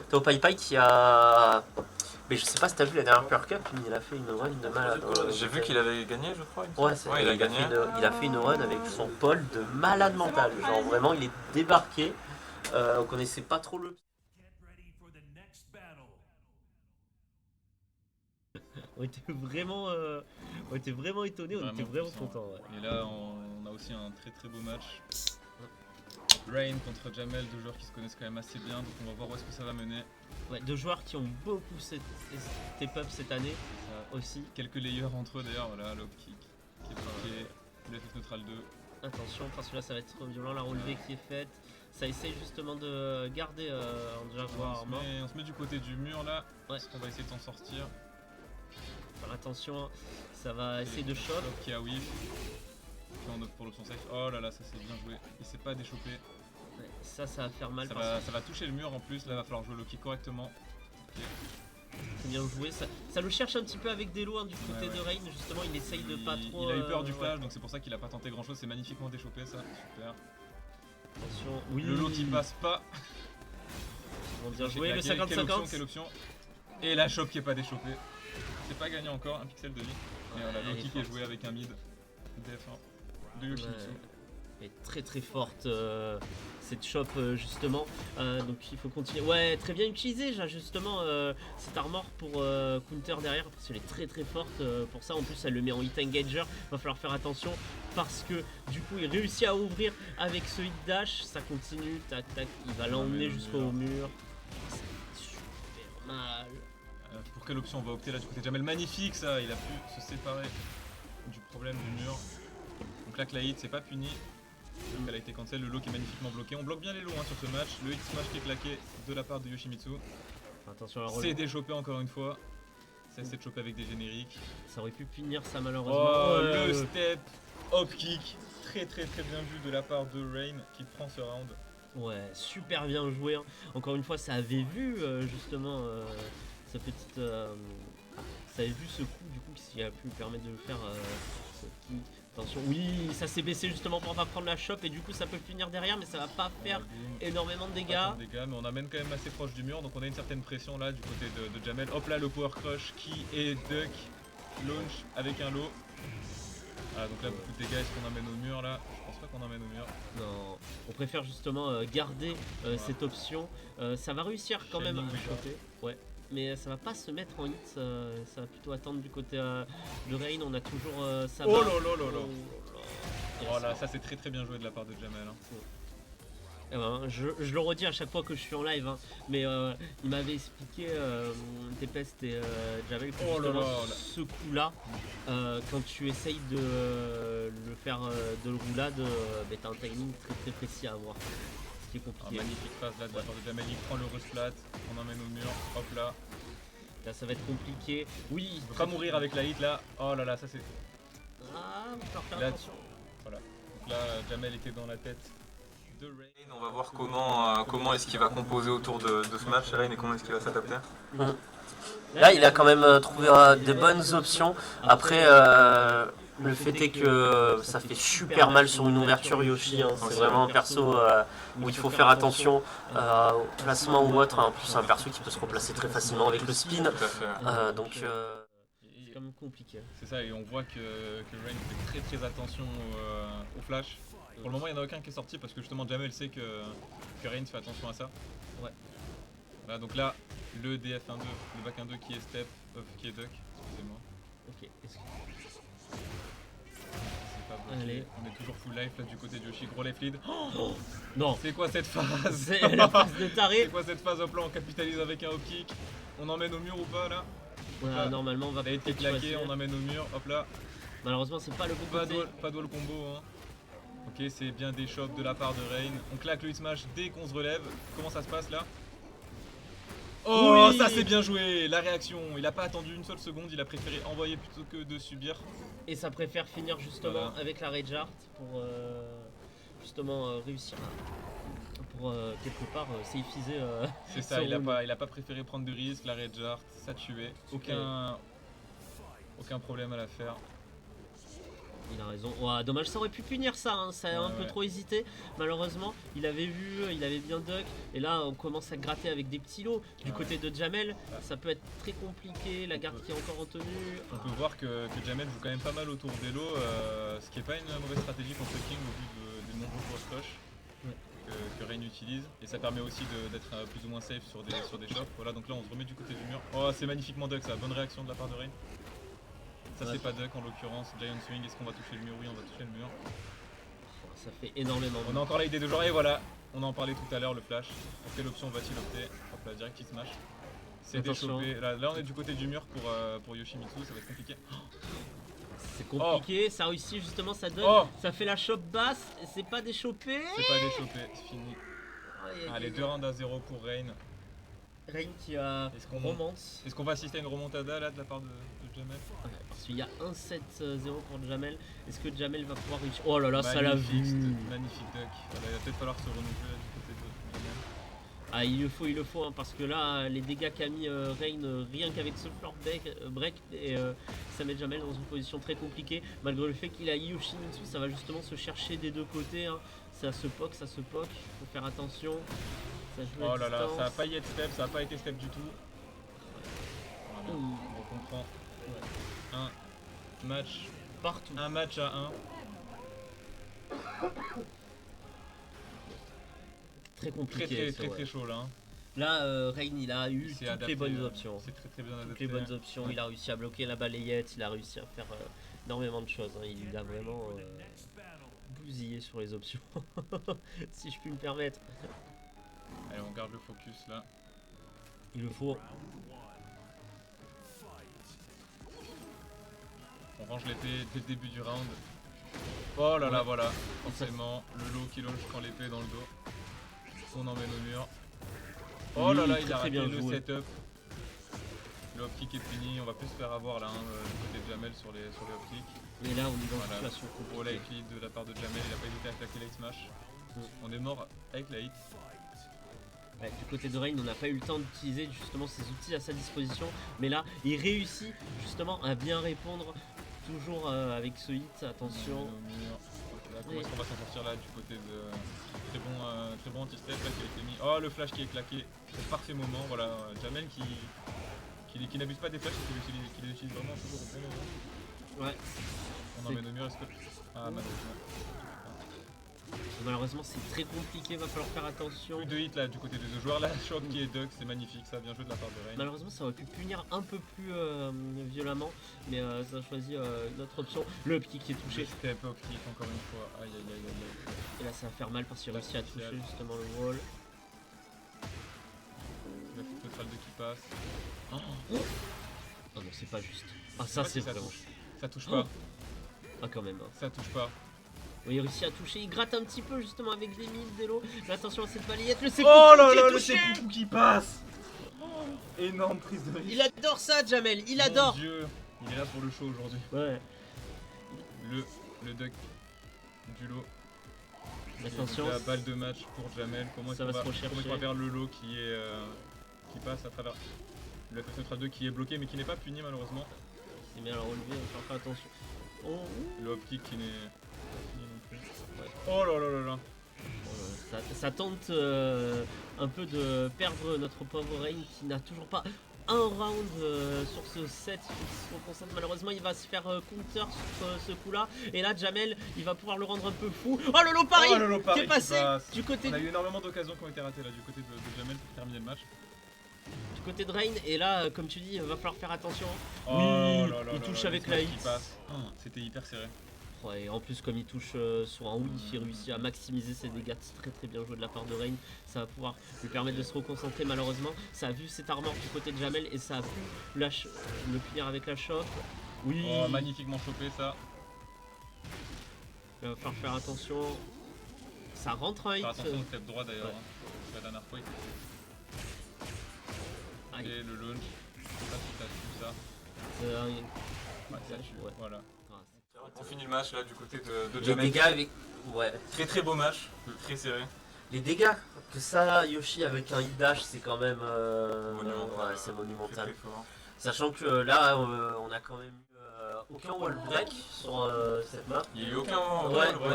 Tao Pai Pai qui a... Mais je sais pas si t'as vu la dernière Pure Cup, mais il a fait une run de malade. J'ai vu qu'il avait gagné, je crois. Ouais, il a gagné. Il a fait une run avec son pole de malade mental. Genre vraiment, il est débarqué. On connaissait pas trop le... On était vraiment étonnés, on était vraiment contents. Ouais. Et là, on a aussi un très très beau match. Rain contre Jamel, deux joueurs qui se connaissent quand même assez bien, donc on va voir où est-ce que ça va mener. Ouais, deux joueurs qui ont beaucoup step up cette année aussi. Quelques layers entre eux d'ailleurs, voilà, le kick qui est bloqué, le FF neutral 2. Attention, parce que là ça va être violent, la relevée qui est faite. Ça essaye justement de garder en Jaguar mort. On se met du côté du mur là, ouais. On va essayer de s'en sortir. Faire attention, ça va essayer de choc. Qui a whiff. On opte pour l'option safe. Oh là là, ça c'est bien joué. Il s'est pas déchopé. Ouais, ça va faire mal. Ça va toucher le mur en plus. Là, il va falloir jouer le kick correctement. Okay. C'est bien joué. Ça le cherche un petit peu avec des lots hein, du côté de Rain. Justement, il essaye de pas trop. Il a eu peur du flash, donc c'est pour ça qu'il a pas tenté grand chose. C'est magnifiquement déchopé, ça. Super. Attention, oui. Le lot qui passe pas. Bon, bien joué. Le 50-50. Quelle option? Et la chope qui est pas déchopée. C'est pas gagné encore. Un pixel de vie. Et voilà, le kick est joué avec un mid. DF1 de Yoshimitsu. Elle est très très forte cette shop justement. Donc il faut continuer. Ouais, très bien utilisé justement cette armor pour counter derrière parce qu'elle est très très forte pour ça. En plus elle le met en hit engager. Va falloir faire attention parce que du coup il réussit à ouvrir avec ce hit dash. Ça continue, tac tac, il va l'emmener jusqu'au mur. C'est super mal. Pour quelle option on va opter là du côté de Jamel? Magnifique ça, il a pu se séparer du problème du mur. Donc là que la hit c'est pas puni. Donc elle a été cancel, le low qui est magnifiquement bloqué. On bloque bien les lows hein, sur ce match. Le hit smash qui est claqué de la part de Yoshimitsu. Attention à la c'est déchopé encore une fois. Ça essaie de choper avec des génériques. Ça aurait pu punir ça malheureusement. Oh le step hop kick. Très très très bien vu de la part de Rain qui prend ce round. Ouais, super bien joué. Hein. Encore une fois, ça avait vu justement sa petite. Ça avait vu ce coup du coup qui a pu lui permettre de le faire. Attention, oui, ça s'est baissé justement pour pas prendre la shop et du coup ça peut finir derrière, mais ça va pas faire énormément de dégâts. Mais on amène quand même assez proche du mur, donc on a une certaine pression là du côté de Jamel. Hop là, le power crush qui est duck launch avec un low. Ah donc là beaucoup de dégâts, est-ce qu'on emmène au mur là? Je pense pas qu'on emmène au mur. Non, on préfère justement garder cette option. Ça va réussir quand même à choper. Ouais. Mais ça va pas se mettre en hit, ça va plutôt attendre du côté de Rain. On a toujours ça. Oh là là là là. Oh là, ça c'est très très bien joué de la part de Jamel. Hein. Eh ben, je le redis à chaque fois que je suis en live, hein, mais il m'avait expliqué, Tempest et Jamel, que ce coup-là, quand tu essayes de le faire de le roulade, t'as un timing très très précis à avoir. Compliqué. Magnifique phase là de la part de Jamel, il prend le resplat, on emmène au mur, hop là. Là ça va être compliqué. Oui. Il peut pas mourir avec la hit là. Oh là là, ça c'est. Ah, il faut faire là, attention. Voilà. Donc là, Jamel était dans la tête de Rain. On va voir comment est-ce qu'il va composer autour de ce match, Rain, et comment est-ce qu'il va s'adapter. Là, il a quand même trouvé des bonnes options. Après, le fait est que ça fait super mal sur une ouverture Yoshi. Hein. C'est vraiment un perso où il faut faire attention au placement ou autre. En plus, c'est un perso qui peut se replacer très facilement avec le spin. Donc, c'est quand même compliqué. C'est ça, et on voit que Rain fait très très attention au flash. Pour le moment, il n'y en a aucun qui est sorti parce que justement Jamel sait que Rain fait attention à ça. Ouais. Voilà, donc là, le DF1-2, le back 1-2 qui est step, qui est duck, excusez-moi. Ok, allez. On est toujours full life là du côté de Yoshi, gros life lead. Oh non. C'est quoi cette phase? C'est la phase de taré. C'est quoi cette phase? Hop là, on capitalise avec un hop kick. On emmène au mur ou pas là? Voilà, normalement on va peut-être claquer, on emmène au mur, hop là. Malheureusement c'est pas le bon côté. Pas dual combo hein. Ok, c'est bien des chops de la part de Rain. On claque le hit smash dès qu'on se relève. Comment ça se passe là? Oh, oui, ça c'est bien joué, la réaction. Il a pas attendu une seule seconde, il a préféré envoyer plutôt que de subir. Et ça préfère finir justement avec la Rage Art pour justement réussir pour quelque part safeiser. C'est ça, il a pas préféré prendre de risques, la Rage Art, ça tuait. Aucun problème à la faire. Il a raison. Ouah, dommage, ça aurait pu punir ça, hein. Ça a un peu trop hésité. Malheureusement, il avait vu, il avait bien duck. Et là, on commence à gratter avec des petits lots. Du côté de Jamel, ça peut être très compliqué. La garde qui est encore en tenue. On peut voir que Jamel joue quand même pas mal autour des lots, ce qui est pas une mauvaise stratégie contre King au vu des nombreux cross rush que Rain utilise. Et ça permet aussi d'être plus ou moins safe sur des shops. Voilà, donc là on se remet du côté du mur. Oh, c'est magnifiquement duck ça, bonne réaction de la part de Rain. Ça c'est pas duck en l'occurrence, Giant Swing, est-ce qu'on va toucher le mur? Oui, on va toucher le mur. Ça fait énormément. On a encore la idée de joueur et voilà, on en parlait tout à l'heure, le flash. Pour quelle option va-t-il opter? Hop là, direct il smash. C'est déchopé. Là on est du côté du mur pour Yoshimitsu, ça va être compliqué. C'est compliqué, ça réussit justement, ça donne, ça fait la chope basse, c'est pas déchopé. C'est pas déchopé, c'est fini. Allez, 2 rounds à 0 pour Rain. Rain qui remonte. Est-ce qu'on va assister à une remontada là de la part de Jamel? Parce qu'il y a 1-7-0 pour Jamel. Est-ce que Jamel va pouvoir réussir? Oh là là, ça l'a vu. Magnifique duck. Voilà, il va peut-être falloir se renouveler du côté de Jamel. Ah, il le faut, hein, parce que là, les dégâts qu'a mis Rain, rien qu'avec ce floor break, et ça met Jamel dans une position très compliquée. Malgré le fait qu'il a Yoshimitsu, ça va justement se chercher des deux côtés. Hein. Ça se poke, il faut faire attention. Ça joue à oh là là, distance. ça a pas été step, ça a pas été step du tout. Voilà, on comprend. Un match Partout. Un match à 1. Très compliqué. Très chaud là. Hein. Là, Rain, il a eu toutes les bonnes options. C'est très bien adapté. Toutes les bonnes options. Il a réussi à bloquer la balayette, il a réussi à faire énormément de choses. Hein. Il a vraiment bousillé sur les options, si je puis me permettre. Allez, on garde le focus là. Il le faut. On range l'épée dès le début du round. Oh là là, voilà. Forcément, le lot qui longe quand l'épée est dans le dos. On emmène au mur. Oh là là, il a raté le setup. Le optique est fini, on va plus se faire avoir là, hein, du côté de Jamel sur les optiques. Mais là, on est dans une situation compliquée. Oh, la hit de la part de Jamel, il a pas hésité à claquer la hit smash. On est mort avec la hit. Ouais, du côté de Rain, on n'a pas eu le temps d'utiliser justement ses outils à sa disposition. Mais là, il réussit justement à bien répondre. Toujours avec ce hit, attention. Comment est-ce qu'on va s'en sortir là du côté de très bon anti-step là qui a été mis. Oh, le flash qui est claqué au parfait moment. Voilà, Jamel qui n'abuse pas des flashs et qui les utilise vraiment toujours au bon moment. Ouais. On emmène au mur, est-ce que... Ah, malheureusement. Malheureusement, c'est très compliqué, va falloir faire attention. Plus de hit là du côté des deux joueurs. La shop qui est duck, c'est magnifique, ça, bien joué de la part de Rain. Malheureusement, ça aurait pu punir un peu plus violemment, mais ça a choisi une autre option. Le petit qui est touché. Le step optique, encore une fois. Aïe aïe aïe aïe. Et là, ça va faire mal parce qu'il a réussi à toucher justement le wall. La petite neutrale de qui passe. Oh non, c'est pas juste. Ah, ça, c'est vraiment. Ça touche pas. Ah, quand même. Hein. Ça touche pas. Oui, il réussit à toucher, il gratte un petit peu justement avec des mines, des lots. Attention à cette balayette, le seppuku le seppuku qui passe. Énorme prise de risque. Il adore ça, Jamel, il adore. Mon Dieu, il est là pour le show aujourd'hui. Ouais. Le duck du lot. Attention. La balle de match pour Jamel. Comment est-ce qu'on va vers le lot qui passe à travers le FF 2 qui est bloqué mais qui n'est pas puni malheureusement. Il met à la relever, il va faire attention. Oh. Le optique qui n'est ouais. Oh là là là là. Ça tente un peu de perdre notre pauvre Rain qui n'a toujours pas un round sur ce set. Il se concentre, malheureusement il va se faire counter sur ce coup là. Et là Jamel il va pouvoir le rendre un peu fou. Oh le lot Paris qui est passé du côté. On a eu énormément d'occasions qui ont été ratées là du côté de Jamel pour terminer le match. Du côté de Rain, et là comme tu dis il va falloir faire attention. Oh oui, là là il touche avec la hit. C'était hyper serré. Et en plus comme il touche sur un win, il réussit à maximiser ses dégâts, c'est très bien joué de la part de Rain. Ça va pouvoir lui permettre de se reconcentrer malheureusement. Ça a vu cette armor du côté de Jamel et ça a pu le punir avec la chope. Oui. Oh, magnifiquement chopé ça. Il va falloir faire attention. Ça rentre un hit. Faire attention au step droit d'ailleurs, la dernière fois. Et le launch, je sais pas si t'as su ça. Ouais, ça tue, voilà. On finit le match là du côté de Les Jamel. dégâts avec... Ouais. Très beau match, très serré. Les dégâts que ça Yoshi avec un hit dash, c'est quand même monumental. ouais, c'est monumental. Très fort. Sachant que là on a quand même eu aucun wall break sur cette map. Il y a eu aucun moment. Ouais, ouais.